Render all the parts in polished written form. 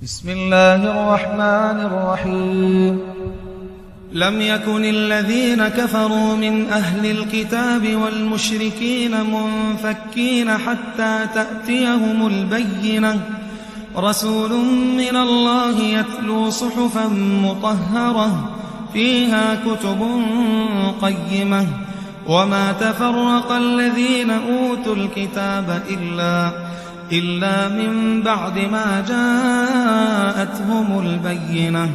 بسم الله الرحمن الرحيم. لم يكن الذين كفروا من أهل الكتاب والمشركين منفكين حتى تأتيهم البينة، رسول من الله يتلو صحفا مطهرة فيها كتب قيمة، وما تفرق الذين أوتوا الكتاب إلا من بعد ما جاءتهم البينة،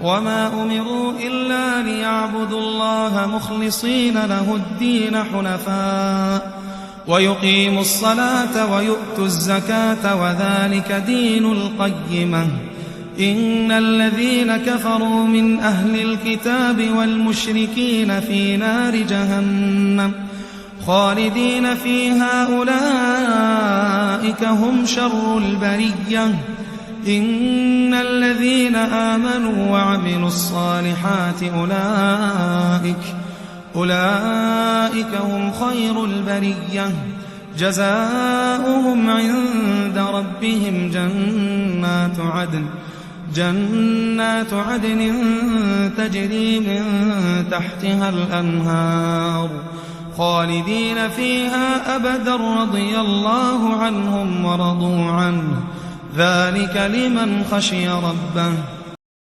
وما أمروا إلا ليعبدوا الله مخلصين له الدين حنفاء ويقيموا الصلاة ويؤتوا الزكاة وذلك دين القيمة. إن الذين كفروا من أهل الكتاب والمشركين في نار جهنم خالدين فيها أولئك هم شر البرية. إن الذين آمنوا وعملوا الصالحات أولئك هم خير البرية. جزاؤهم عند ربهم جنات عدن تجري من تحتها الأنهار خالدين فيها أبدا رضي الله عنهم ورضوا عنه، ذلك لمن خشي ربه.